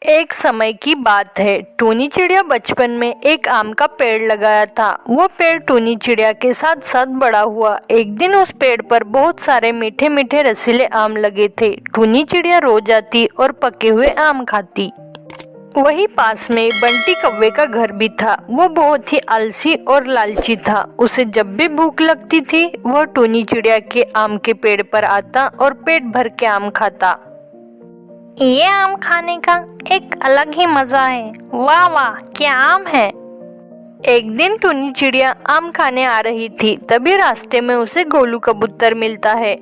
एक समय की बात है। टूनी चिड़िया बचपन में एक आम का पेड़ लगाया था। वो पेड़ टूनी चिड़िया के साथ साथ बड़ा हुआ। एक दिन उस पेड़ पर बहुत सारे मीठे मीठे रसीले आम लगे थे। टूनी चिड़िया रोज आती और पके हुए आम खाती। वही पास में बंटी कौवे का घर भी था। वो बहुत ही आलसी और लालची था। उसे जब भी भूख लगती थी वह टूनी चिड़िया के आम के पेड़ पर आता और पेट भर के आम खाता। ये आम खाने का एक अलग ही मजा है। वाह वाह, क्या आम है। एक दिन टूनी चिड़िया आम खाने आ रही थी। तभी रास्ते में उसे गोलू कबूतर मिलता है।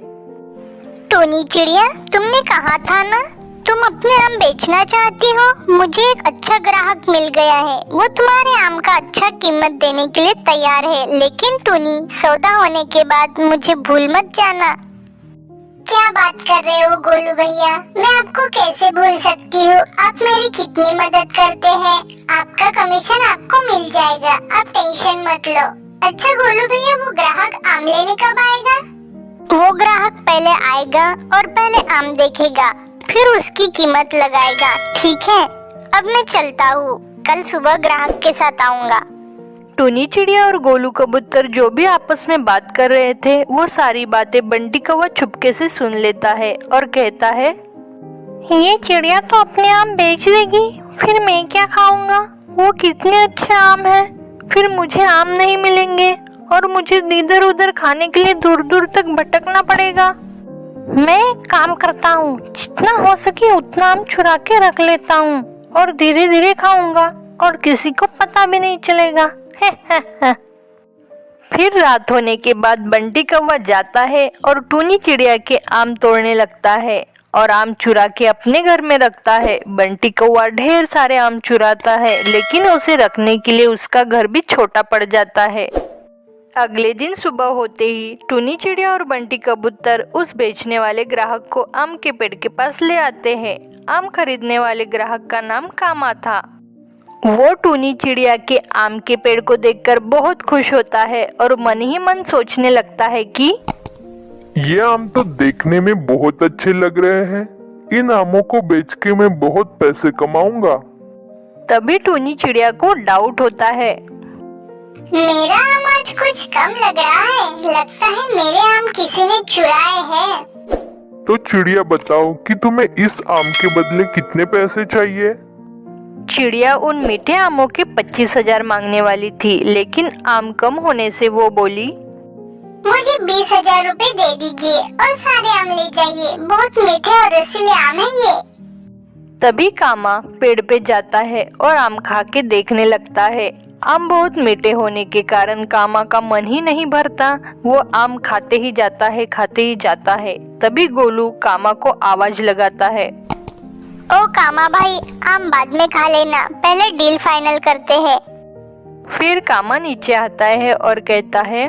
टूनी चिड़िया, तुमने कहा था ना तुम अपने आम बेचना चाहती हो। मुझे एक अच्छा ग्राहक मिल गया है। वो तुम्हारे आम का अच्छा कीमत देने के लिए तैयार है। लेकिन टूनी, सौदा होने के बाद मुझे भूल मत जाना। क्या बात कर रहे हो गोलू भैया, मैं आपको कैसे भूल सकती हूँ। आप मेरी कितनी मदद करते हैं। आपका कमीशन आपको मिल जाएगा, आप टेंशन मत लो। अच्छा गोलू भैया, वो ग्राहक आम लेने कब आएगा? वो ग्राहक पहले आएगा और पहले आम देखेगा, फिर उसकी कीमत लगाएगा। ठीक है, अब मैं चलता हूँ। कल सुबह ग्राहक के साथ आऊँगा। टूनी चिड़िया और गोलू कबूतर जो भी आपस में बात कर रहे थे वो सारी बातें बंटी कौवा चुपके से सुन लेता है और कहता है, ये चिड़िया तो अपने आम बेच देगी, फिर मैं क्या खाऊंगा। वो कितने अच्छे आम हैं, फिर मुझे आम नहीं मिलेंगे और मुझे इधर उधर खाने के लिए दूर दूर तक भटकना पड़ेगा। मैं एक काम करता हूँ, जितना हो सके उतना आम चुरा के रख लेता हूँ और धीरे धीरे खाऊंगा और किसी को पता भी नहीं चलेगा। फिर रात होने के बाद बंटी कौवा जाता है और टूनी चिड़िया के आम तोड़ने लगता है और आम चुरा के अपने घर में रखता है। बंटी कौवा ढेर सारे आम चुराता है, लेकिन उसे रखने के लिए उसका घर भी छोटा पड़ जाता है। अगले दिन सुबह होते ही टूनी चिड़िया और बंटी कबूतर उस बेचने वाले ग्राहक को आम के पेड़ के पास ले आते हैं। आम खरीदने वाले ग्राहक का नाम कामा था। वो टूनी चिड़िया के आम के पेड़ को देखकर बहुत खुश होता है और मन ही मन सोचने लगता है कि ये आम तो देखने में बहुत अच्छे लग रहे हैं। इन आमों को बेच के मैं बहुत पैसे कमाऊंगा। तभी टूनी चिड़िया को डाउट होता है। मेरा आम आज कुछ कम लग रहा है। लगता है मेरे आम किसी ने चुराए हैं। तो चिड़िया बताओ कि तुम्हें इस आम के बदले कितने पैसे चाहिए। चिड़िया उन मीठे आमों के 25,000 मांगने वाली थी, लेकिन आम कम होने से वो बोली, मुझे 20,000 रुपए दे दीजिए और सारे आम ले जाइए। बहुत मीठे और रसीले आम है ये। तभी कामा पेड़ पे जाता है और आम खा के देखने लगता है। आम बहुत मीठे होने के कारण कामा का मन ही नहीं भरता। वो आम खाते ही जाता है, खाते ही जाता है। तभी गोलू कामा को आवाज लगाता है, ओ कामा भाई, आम बाद में खा लेना, पहले डील फाइनल करते हैं। फिर कामा नीचे आता है और कहता है,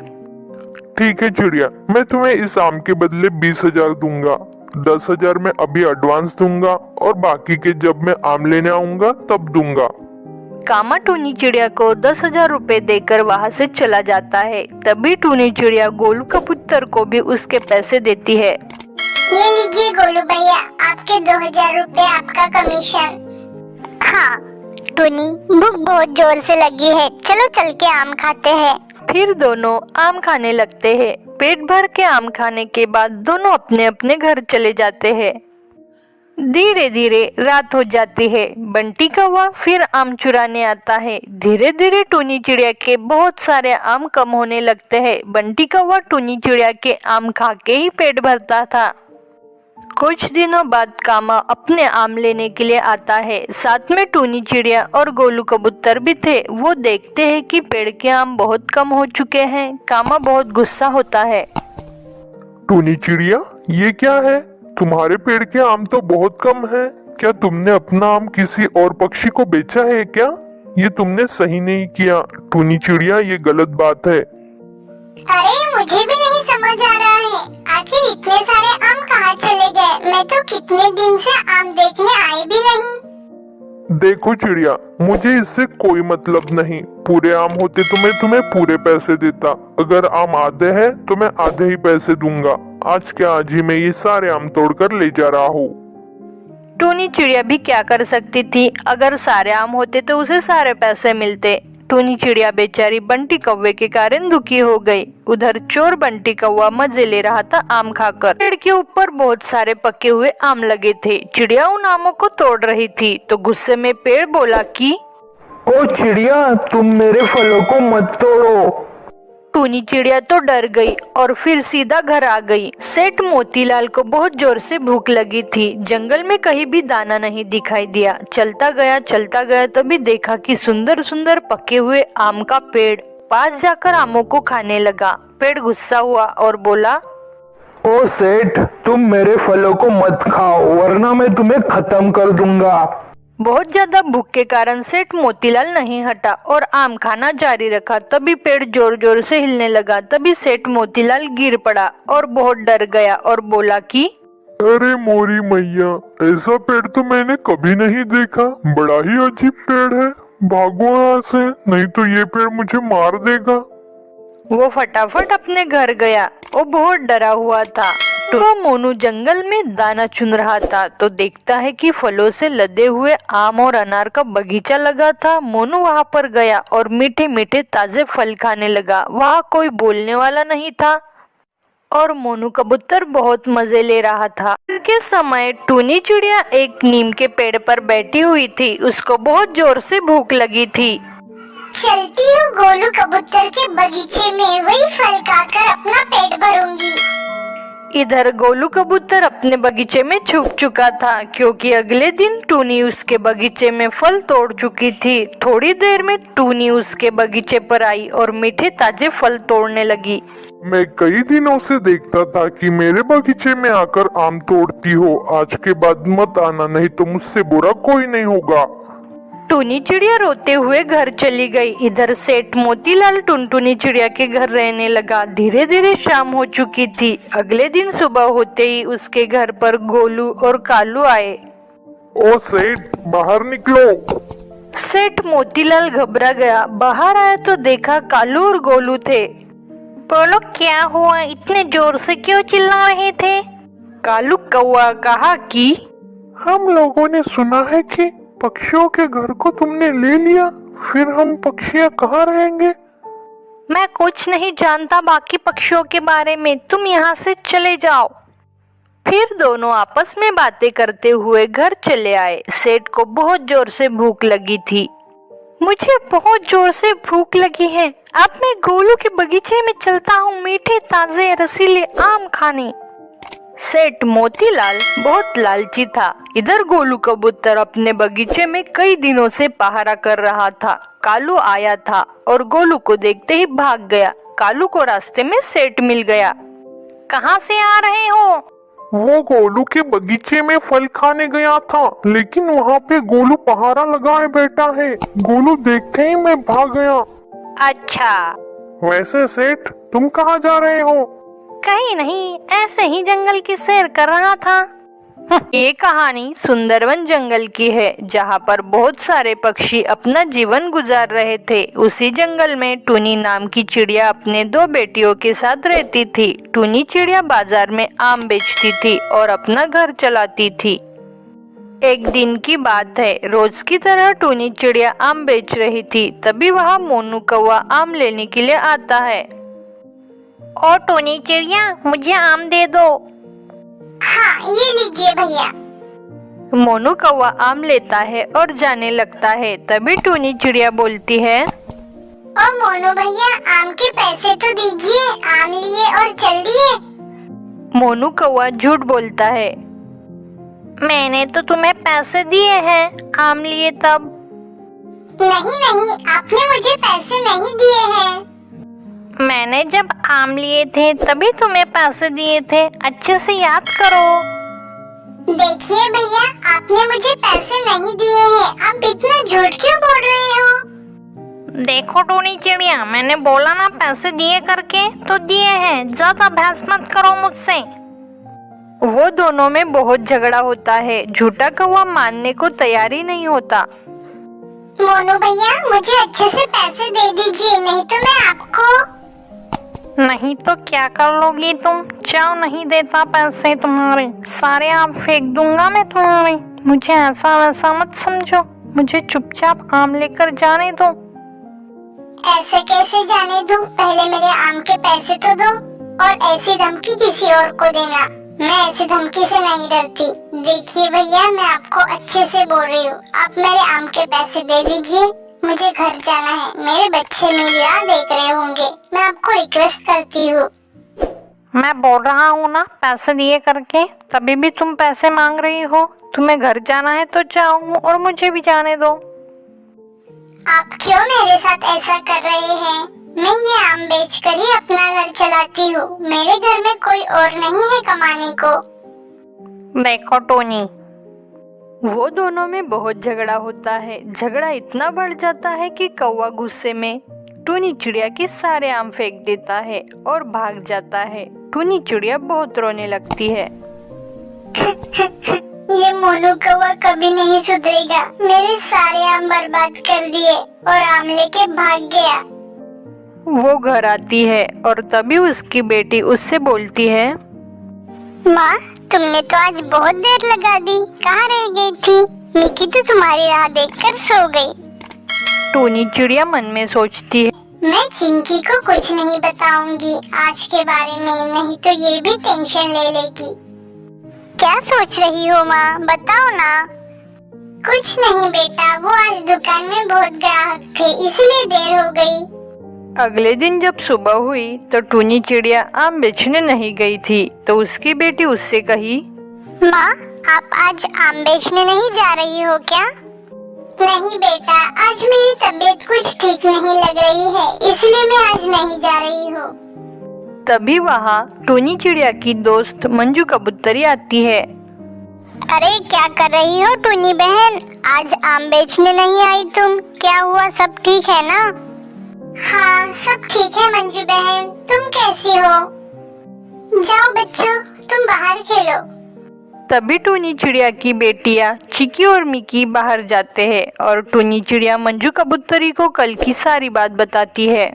ठीक है चिड़िया, मैं तुम्हें इस आम के बदले 20,000 दूंगा। 10,000 मैं अभी एडवांस दूंगा और बाकी के जब मैं आम लेने आऊंगा तब दूंगा। कामा टूनी चिड़िया को 10,000 रुपए देकर वहाँ से चला जाता है। तभी टूनी चिड़िया गोलू कबूतर को भी उसके पैसे देती है। ये लीजिए गोलू भैया, आपके 2,000 रुपए आपका कमीशन। हाँ टूनी, भूख बहुत जोर से लगी है, चलो चल के आम खाते हैं। फिर दोनों आम खाने लगते हैं। पेट भर के आम खाने के बाद दोनों अपने अपने घर चले जाते हैं। धीरे धीरे रात हो जाती है। बंटी कौवा फिर आम चुराने आता है। धीरे धीरे टूनी चिड़िया के बहुत सारे आम कम होने लगते हैं। बंटी कौवा टूनी चिड़िया के आम खा के ही पेट भरता था। कुछ दिनों बाद कामा अपने आम लेने के लिए आता है। साथ में टूनी चिड़िया और गोलू कबूतर भी थे। वो देखते हैं कि पेड़ के आम बहुत कम हो चुके हैं। कामा बहुत गुस्सा होता है। टूनी चिड़िया, ये क्या है? तुम्हारे पेड़ के आम तो बहुत कम हैं। क्या तुमने अपना आम किसी और पक्षी को बेचा है क्या? ये तुमने सही नहीं किया टूनी चिड़िया, ये गलत बात है। अरे मुझे भी नहीं समझ आ रहा है, आखिर इतने सारे आम कहाँ चले गए। मैं तो कितने दिन से आम देखने आई भी नहीं। देखो चिड़िया, मुझे इससे कोई मतलब नहीं। पूरे आम होते तो मैं तुम्हें पूरे पैसे देता। अगर आम आधे हैं तो मैं आधे ही पैसे दूंगा। आज क्या, आज ही मैं ये सारे आम तोड़कर ले जा रहा हूँ। टूनी चिड़िया भी क्या कर सकती थी, अगर सारे आम होते तो उसे सारे पैसे मिलते। टूनी चिड़िया बेचारी बंटी कौवे के कारण दुखी हो गई। उधर चोर बंटी कौवा मजे ले रहा था आम खाकर। पेड़ के ऊपर बहुत सारे पके हुए आम लगे थे। चिड़िया उन आमों को तोड़ रही थी तो गुस्से में पेड़ बोला कि ओ चिड़िया, तुम मेरे फलों को मत तोड़ो। टूनी चिड़िया तो डर गई और फिर सीधा घर आ गई। सेठ मोतीलाल को बहुत जोर से भूख लगी थी। जंगल में कहीं भी दाना नहीं दिखाई दिया। चलता गया तभी देखा कि सुंदर सुंदर पके हुए आम का पेड़। पास जाकर आमों को खाने लगा। पेड़ गुस्सा हुआ और बोला, ओ सेठ, तुम मेरे फलों को मत खाओ वरना मैं तुम्हें खत्म कर दूंगा। बहुत ज्यादा भूख के कारण सेठ मोतीलाल नहीं हटा और आम खाना जारी रखा। तभी पेड़ जोर जोर से हिलने लगा। तभी सेठ मोतीलाल गिर पड़ा और बहुत डर गया और बोला कि अरे मोरी मैया, ऐसा पेड़ तो मैंने कभी नहीं देखा। बड़ा ही अजीब पेड़ है। भागो यहाँ से, नहीं तो ये पेड़ मुझे मार देगा। वो फटाफट अपने घर गया। वो बहुत डरा हुआ था। तो मोनू जंगल में दाना चुन रहा था तो देखता है कि फलों से लदे हुए आम और अनार का बगीचा लगा था। मोनू वहाँ पर गया और मीठे मीठे ताजे फल खाने लगा। वहाँ कोई बोलने वाला नहीं था और मोनू कबूतर बहुत मजे ले रहा था। के समय टूनी चिड़िया एक नीम के पेड़ पर बैठी हुई थी। उसको बहुत जोर से भूख लगी थी। चलती हूँ गोलू कबूतर के बगीचे में, वही फल खाकर अपना पेट भरूंगी। इधर गोलू कबूतर अपने बगीचे में छुप चुका था क्योंकि अगले दिन टूनी उसके बगीचे में फल तोड़ चुकी थी। थोड़ी देर में टूनी उसके बगीचे पर आई और मीठे ताजे फल तोड़ने लगी। मैं कई दिनों से देखता था कि मेरे बगीचे में आकर आम तोड़ती हो। आज के बाद मत आना, नहीं तो मुझसे बुरा कोई नहीं होगा। टूनी चिड़िया रोते हुए घर चली गई। इधर सेठ मोतीलाल टुनटुनी चिड़िया के घर रहने लगा। धीरे धीरे शाम हो चुकी थी। अगले दिन सुबह होते ही उसके घर पर गोलू और कालू आए। ओ सेठ, बाहर निकलो। सेठ मोतीलाल घबरा गया। बाहर आया तो देखा कालू और गोलू थे। बोलो क्या हुआ, इतने जोर से क्यों चिल्ला रहे थे? कालू कौवा कहा कि हम लोगों ने सुना है कि पक्षियों के घर को तुमने ले लिया, फिर हम पक्षियाँ कहाँ रहेंगे? मैं कुछ नहीं जानता बाकी पक्षियों के बारे में, तुम यहाँ से चले जाओ। फिर दोनों आपस में बातें करते हुए घर चले आए। सेठ को बहुत जोर से भूख लगी थी। मुझे बहुत जोर से भूख लगी है, अब मैं गोलू के बगीचे में चलता हूँ मीठे ताजे रसीले आम खाने। सेठ मोतीलाल बहुत लालची था। इधर गोलू कबूतर अपने बगीचे में कई दिनों से पहरा कर रहा था। कालू आया था और गोलू को देखते ही भाग गया। कालू को रास्ते में सेठ मिल गया। कहाँ से आ रहे हो? वो गोलू के बगीचे में फल खाने गया था, लेकिन वहाँ पे गोलू पहरा लगाए बैठा है। गोलू देखते ही मैं भाग गया। अच्छा, वैसे सेठ, तुम कहाँ जा रहे हो? कहीं नहीं, ऐसे ही जंगल की सैर कर रहा था। ये कहानी सुंदरवन जंगल की है, जहाँ पर बहुत सारे पक्षी अपना जीवन गुजार रहे थे। उसी जंगल में टूनी नाम की चिड़िया अपने 2 बेटियों के साथ रहती थी। टूनी चिड़िया बाजार में आम बेचती थी और अपना घर चलाती थी। एक दिन की बात है, रोज की तरह टूनी चिड़िया आम बेच रही थी। तभी वहाँ मोनू कौवा आम लेने के लिए आता है। ओ टूनी चिड़िया, मुझे आम दे दो। हाँ, ये लीजिए भैया। मोनू कौवा आम लेता है और जाने लगता है। तभी टूनी चिड़िया बोलती है, ओ मोनू भैया, आम के पैसे तो दीजिए, आम लिए और चल दिए। मोनू कौवा झूठ बोलता है। मैंने तो तुम्हें पैसे दिए हैं, आम लिए तब। नहीं, आपने मुझे पैसे नहीं दिए हैं। मैंने जब आम लिए थे तभी तुम्हें पैसे दिए थे, अच्छे से याद करो। देखिए भैया, आपने मुझे पैसे नहीं दिए हैं, आप इतना झूठ क्यों बोल रहे हो? देखो टूनी चिड़िया, मैंने बोला ना पैसे दिए करके, तो दिए हैं, ज्यादा बहस मत करो मुझसे। वो दोनों में बहुत झगड़ा होता है। झूठा कौवा मानने को तैयार ही नहीं होता। मोनू भैया, मुझे अच्छे से पैसे दे दीजिए, नहीं तो मैं आपको। नहीं तो क्या कर लोगी तुम? जाओ, नहीं देता पैसे तुम्हारे, सारे आम फेंक दूंगा मैं तुम्हारे। मुझे ऐसा वैसा मत समझो, मुझे चुपचाप आम लेकर जाने दो। ऐसे कैसे जाने दूं? पहले मेरे आम के पैसे तो दो, और ऐसी धमकी किसी और को देना। मैं ऐसी धमकी से नहीं डरती। देखिए भैया, मैं आपको अच्छे से बोल रही हूँ, आप मेरे आम के पैसे दे दीजिए। मुझे घर जाना है, मेरे बच्चे मेरी राह देख रहे होंगे। मैं आपको रिक्वेस्ट करती हूँ। मैं बोल रहा हूँ ना, पैसे दिए करके, तभी भी तुम पैसे मांग रही हो। तुम्हें घर जाना है तो जाओ, और मुझे भी जाने दो। आप क्यों मेरे साथ ऐसा कर रहे हैं? मैं ये आम बेचकर ही अपना घर चलाती हूँ। मेरे घर में कोई और नहीं है कमाने को। देखो टोनी, वो दोनों में बहुत झगड़ा होता है। झगड़ा इतना बढ़ जाता है कि कौवा गुस्से में टूनी चिड़िया के सारे आम फेंक देता है और भाग जाता है। टूनी चिड़िया बहुत रोने लगती है। ये मोनू कौवा कभी नहीं सुधरेगा। मेरे सारे आम बर्बाद कर दिए और आम लेके भाग गया। वो घर आती है और तभी उसकी बेटी उससे बोलती है, माँ, तुमने तो आज बहुत देर लगा दी। कहाँ रह गई थी? मिकी तो तुम्हारी राह देखकर सो गई। टूनी चिड़िया मन में सोचती है, मैं चिंकी को कुछ नहीं बताऊंगी आज के बारे में, नहीं तो ये भी टेंशन ले लेगी। क्या सोच रही हो माँ? बताओ ना। कुछ नहीं बेटा, वो आज दुकान में बहुत ग्राहक थे, इसलिए देर हो गई। अगले दिन जब सुबह हुई तो टूनी चिड़िया आम बेचने नहीं गई थी, तो उसकी बेटी उससे कही, माँ, आप आज आम बेचने नहीं जा रही हो क्या? नहीं बेटा, आज मेरी तबीयत कुछ ठीक नहीं लग रही है, इसलिए मैं आज नहीं जा रही हूँ। तभी वहाँ टूनी चिड़िया की दोस्त मंजू कबूतरी आती है। अरे क्या कर रही हो टूनी बहन? आज आम बेचने नहीं आई तुम? क्या हुआ, सब ठीक है ना? हाँ, सब ठीक है मंजू बहन। तुम कैसी हो? जाओ बच्चों, तुम बाहर खेलो। तभी टूनी चिड़िया की बेटियां चिकी और मिकी बाहर जाते हैं और टूनी चिड़िया मंजू कबूतरी को कल की सारी बात बताती है।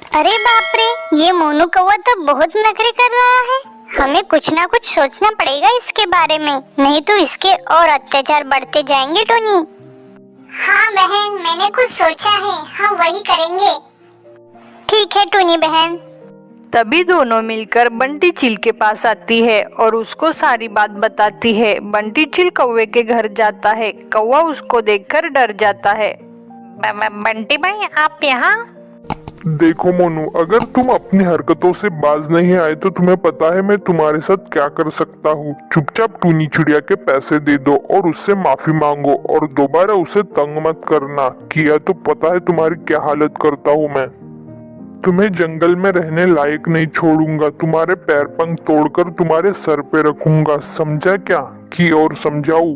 अरे बाप रे, ये मोनू कौवा तो बहुत नखरे कर रहा है। हमें कुछ ना कुछ सोचना पड़ेगा इसके बारे में, नहीं तो इसके और अत्याचार बढ़ते जाएंगे टोनी। हाँ बहन, मैंने कुछ सोचा है, हम वही करेंगे। ठीक है टोनी बहन। तभी दोनों मिलकर बंटी चिल के पास आती है और उसको सारी बात बताती है। बंटी चिल कौवे के घर जाता है। कौवा उसको देखकर डर जाता है। बंटी भाई, आप यहाँ? देखो मोनू, अगर तुम अपनी हरकतों से बाज नहीं आए तो तुम्हें पता है मैं तुम्हारे साथ क्या कर सकता हूँ। चुपचाप टूनी चिड़िया के पैसे दे दो और उससे माफी मांगो, और दोबारा उसे तंग मत करना। किया तो पता है तुम्हारी क्या हालत करता हूँ मैं। तुम्हें जंगल में रहने लायक नहीं छोड़ूंगा। तुम्हारे पैर पंख तोड़कर तुम्हारे सर पे रखूंगा, समझा क्या? कि और समझाऊं?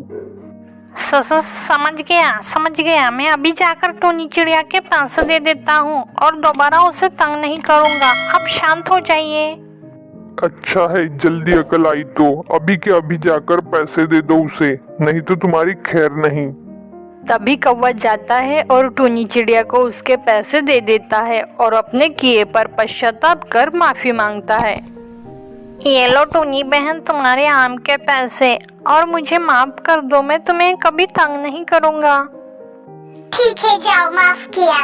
समझ गया। मैं अभी जाकर टूनी चिड़िया के पैसे दे देता हूँ और दोबारा उसे तंग नहीं करूँगा। आप शांत हो जाइए। अच्छा है, जल्दी अकल आई तो। अभी के अभी जाकर पैसे दे दो उसे, नहीं तो तुम्हारी खैर नहीं। तभी कौवा जाता है और टूनी चिड़िया को उसके पैसे दे देता है और अपने किए पर पश्चाताप कर माफी मांगता है। ये लो टूनी बहन, तुम्हारे आम के पैसे, और मुझे माफ कर दो। मैं तुम्हें कभी तंग नहीं करूँगा। ठीक है, जाओ, माफ किया।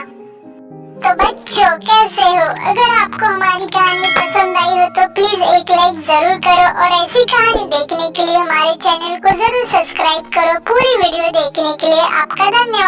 तो बच्चों, कैसे हो? अगर आपको हमारी कहानी पसंद आई हो तो प्लीज एक लाइक जरूर करो, और ऐसी कहानी देखने के लिए हमारे चैनल को जरूर सब्सक्राइब करो। पूरी वीडियो देखने के लिए आपका धन्यवाद।